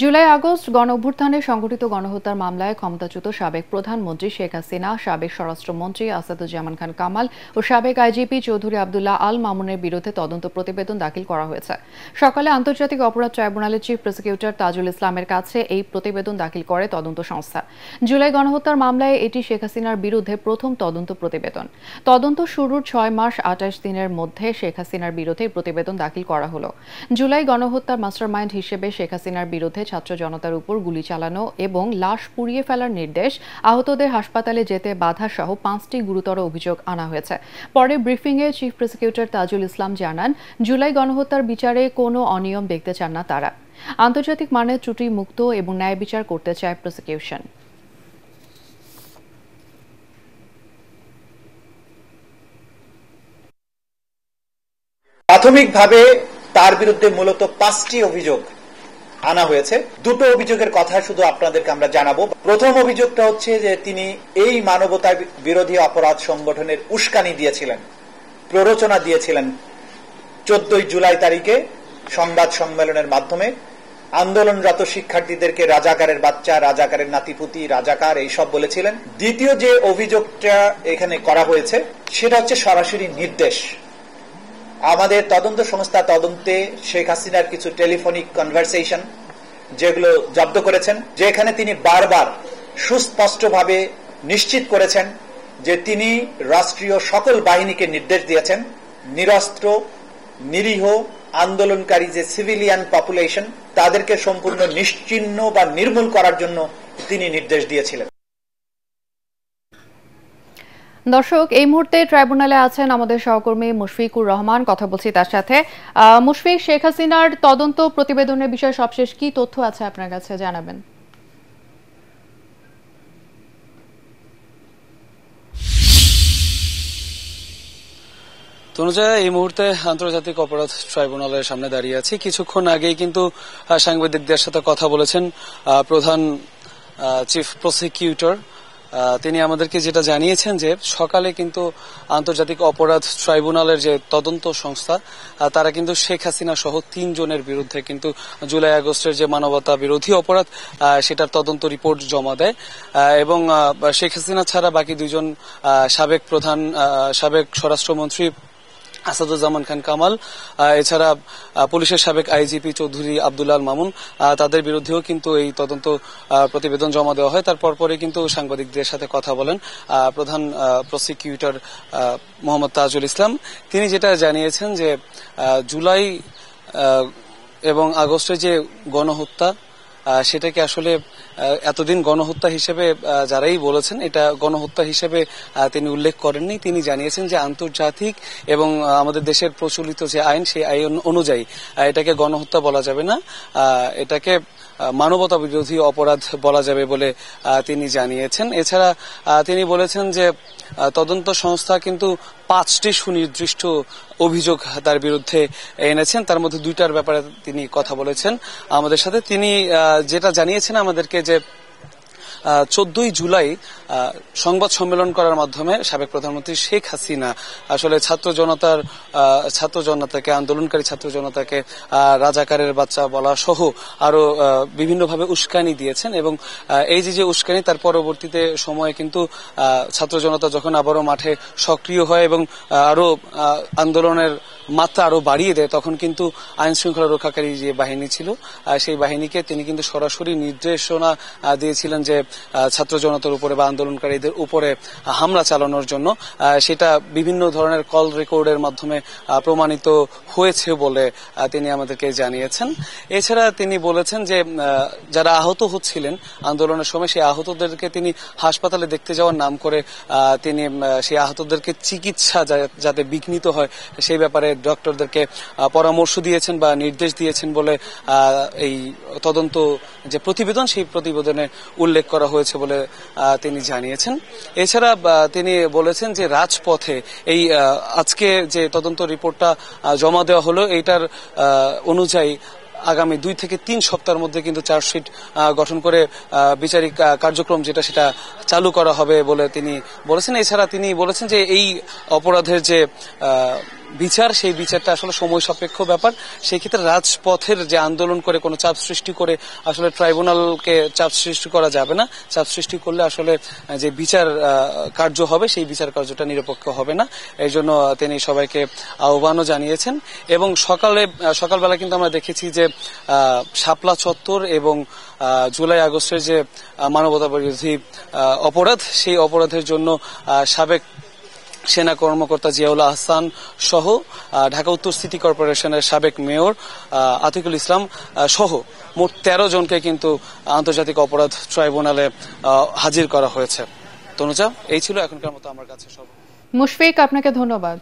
July August গণঅভ্যুত্থানে সংঘটিত গণহত্যার মামলায় ক্ষমতাচ্যুত সাবেক প্রধানমন্ত্রী শেখ হাসিনা, সাবেক স্বরাষ্ট্রমন্ত্রী আসাদুজ্জামান খান কামাল ও সাবেক আইজিপি চৌধুরী আবদুল্লাহ আল মামুনের বিরুদ্ধে তদন্ত প্রতিবেদন দাখিল করা হয়েছে। সকালে আন্তর্জাতিক অপরাধ ট্রাইব্যুনালের চিফ প্রসিকিউটর তাজুল ইসলামের কাছে এই প্রতিবেদন দাখিল করে তদন্ত সংস্থা। জুলাই গণহত্যার মামলায় এটি শেখ হাসিনার বিরুদ্ধে প্রথম তদন্ত প্রতিবেদন। তদন্ত শুরুর 6 মাস 28 দিনের মধ্যে শেখ হাসিনার বিরুদ্ধে প্রতিবেদন দাখিল করা হলো। জুলাই গণহত্যার মাস্টারমাইন্ড হিসেবে শেখ হাসিনার বিরুদ্ধে ছাত্র জনতার উপর গুলি চালানো এবং লাশ পুড়িয়ে ফেলার নির্দেশ, আহতদের হাসপাতালে যেতে বাধা সহ 5টি গুরুতর অভিযোগ আনা হয়েছে। পরে ব্রিফিংয়ে চিফ প্রসিকিউটর তাজুল ইসলাম জানান, জুলাই গণহত্যার বিচারে কোনো অনিয়ম দেখতে চান না তারা। আন্তর্জাতিক মানের ত্রুটি মুক্ত এবং ন্যায় বিচার করতে চায় প্রসিকিউশন। প্রাথমিকভাবে তার বিরুদ্ধে মূলত 5টি অভিযোগ আনা হয়েছে। দুটো অভিযোগের কথা শুধু আপনাদেরকে আমরা জানাবো। প্রথম অভিযোগটা হচ্ছে যে তিনি এই মানবতা বিরোধী অপরাধ সংগঠনের উস্কানি দিয়েছিলেন, প্ররোচনা দিয়েছিলেন। 14 জুলাই তারিখে সংবাদ সম্মেলনের মাধ্যমে আন্দোলনরত শিক্ষার্থীদেরকে রাজাকারের বাচ্চা, রাজাকারের নাতিপুতি, রাজাকার এইসব বলেছিলেন। দ্বিতীয় যে অভিযোগটা এখানে করা হয়েছে সেটা হচ্ছে সরাসরি নির্দেশ। আমাদের তদন্ত সংস্থা তদন্তে শেখ হাসিনার কিছু টেলিফোনিক কনভারসেশন যেগুলো জব্দ করেছেন, যেখানে তিনি বারবার সুস্পষ্টভাবে নিশ্চিত করেছেন যে তিনি রাষ্ট্রীয় সকল বাহিনীকে নির্দেশ দিয়েছেন নিরস্ত্র নিরীহ আন্দোলনকারী যে সিভিলিয়ান পপুলেশন তাদেরকে সম্পূর্ণ নিশ্চিহ্ন বা নির্মূল করার জন্য তিনি নির্দেশ দিয়েছিলেন। দর্শক, এই মুহূর্তে ট্রাইব্যুনালে আছেন আমাদের সহকর্মী মুশফিকুর রহমান, কথা বলছি তার সাথে। মুশফিক, শেখ হাসিনার তদন্ত প্রতিবেদনের বিষয়ে সবশেষ কি তথ্য আছে আপনার কাছে জানাবেন? তনুজা, এই মুহূর্তে আন্তর্জাতিক অপরাধ ট্রাইব্যুনালের সামনে দাঁড়িয়ে আছি। কিছুক্ষণ আগেই কিন্তু সাংবাদিকদের সাথে কথা বলেছেন প্রধান চিফ প্রসিকিউটর। তিনি আমাদেরকে যেটা জানিয়েছেন যে সকালে কিন্তু আন্তর্জাতিক অপরাধ ট্রাইব্যুনালের যে তদন্ত সংস্থা তারা কিন্তু শেখ হাসিনা সহ 3 জনের বিরুদ্ধে কিন্তু জুলাই আগস্টের যে মানবতা বিরোধী অপরাধ সেটার তদন্ত রিপোর্ট জমা দেয় এবং শেখ হাসিনা ছাড়া বাকি 2 জন সাবেক স্বরাষ্ট্রমন্ত্রী আসাদুজ্জামান খান কামাল, এছাড়া পুলিশের সাবেক আইজিপি চৌধুরী আবদুল্লাহ আল মামুন, তাদের বিরুদ্ধেও কিন্তু এই তদন্ত প্রতিবেদন জমা দেওয়া হয়। তারপর পরে কিন্তু সাংবাদিকদের সাথে কথা বলেন প্রধান প্রসিকিউটর মোহাম্মদ তাজুল ইসলাম। তিনি যেটা জানিয়েছেন যে জুলাই এবং আগস্টের যে গণহত্যা সেটাকে আসলে এতদিন গণহত্যা হিসেবে যারাই বলেছেন এটা গণহত্যা হিসেবে তিনি উল্লেখ করেননি। তিনি জানিয়েছেন যে আন্তর্জাতিক এবং আমাদের দেশের প্রচলিত যে আইন সেই আইন অনুযায়ী এটাকে গণহত্যা বলা যাবে না, এটাকে মানবতা বিরোধী অপরাধ বলা যাবে বলে তিনি জানিয়েছেন। এছাড়া তিনি বলেছেন যে তদন্ত সংস্থা কিন্তু 5টি সুনির্দিষ্ট অভিযোগ তার বিরুদ্ধে এনেছেন, তার মধ্যে 2টার ব্যাপারে তিনি কথা বলেছেন আমাদের সাথে। তিনি যেটা জানিয়েছেন আমাদেরকে যে 14 জুলাই সংবাদ সম্মেলন করার মাধ্যমে সাবেক প্রধানমন্ত্রী শেখ হাসিনা আসলে ছাত্র জনতাকে আন্দোলনকারী ছাত্র জনতাকে রাজাকারের বাচ্চা বলা সহ আরো বিভিন্নভাবে উস্কানি দিয়েছেন এবং এই যে উস্কানি তার পরবর্তীতে সময়ে কিন্তু ছাত্র জনতা যখন আবারও মাঠে সক্রিয় হয় এবং আরো আন্দোলনের মাত্রা আরো বাড়িয়ে দেয় তখন কিন্তু আইন শৃঙ্খলা রক্ষাকারী যে বাহিনী ছিল সেই বাহিনীকে তিনি কিন্তু সরাসরি নির্দেশনা দিয়েছিলেন যে ছাত্র জনতার উপরে বা আন্দোলনকারীদের উপরে হামলা চালানোর জন্য। সেটা বিভিন্ন ধরনের কল রেকর্ডের মাধ্যমে প্রমাণিত হয়েছে বলে তিনি আমাদেরকে জানিয়েছেন। এছাড়া তিনি বলেছেন যে যারা আহত হচ্ছিলেন আন্দোলনের সময় সেই আহতদেরকে তিনি হাসপাতালে দেখতে যাওয়ার নাম করে তিনি সেই আহতদেরকে চিকিৎসা যাতে বিঘ্নিত হয় সেই ব্যাপারে ডক্টরদেরকে পরামর্শ দিয়েছেন বা নির্দেশ দিয়েছেন বলে এই তদন্ত যে প্রতিবেদন সেই প্রতিবেদনে উল্লেখ করা হয়েছে বলে তিনি জানিয়েছেন। এছাড়া তিনি বলেছেন যে রাজপথে এই আজকে যে তদন্ত রিপোর্টটা জমা দেওয়া হলো এইটার অনুযায়ী আগামী 2 থেকে 3 সপ্তাহের মধ্যে কিন্তু চার্জশিট গঠন করে বিচারিক কার্যক্রম সেটা চালু করা হবে বলে তিনি বলেছেন। এছাড়া তিনি বলেছেন যে এই অপরাধের যে বিচার, সেই বিচারটা আসলে সময় সাপেক্ষ ব্যাপার। সেই ক্ষেত্রে রাজপথের যে আন্দোলন করে কোনো চাপ সৃষ্টি করে আসলে ট্রাইব্যুনালকে চাপ সৃষ্টি করা যাবে না। চাপ সৃষ্টি করলে আসলে যে বিচার কার্য হবে সেই বিচার কার্যটা নিরপেক্ষ হবে না। এই জন্য তিনি সবাইকে আহ্বানও জানিয়েছেন। এবং সকালবেলা কিন্তু আমরা দেখেছি যে শাপলা চত্বর এবং জুলাই আগস্টের যে মানবতা বিরোধী অপরাধ, সেই অপরাধের জন্য সাবেক সেনা কর্মকর্তা জিয়াউল আহসান সহ ঢাকা উত্তর সিটি কর্পোরেশনের সাবেক মেয়র আতিকুল ইসলাম সহ মোট 13 জনকে কিন্তু আন্তর্জাতিক অপরাধ ট্রাইব্যুনালে হাজির করা হয়েছে। তনুজা, এই ছিল এখনকার মতো আমার কাছে সব। মুশফিক, আপনাকে ধন্যবাদ।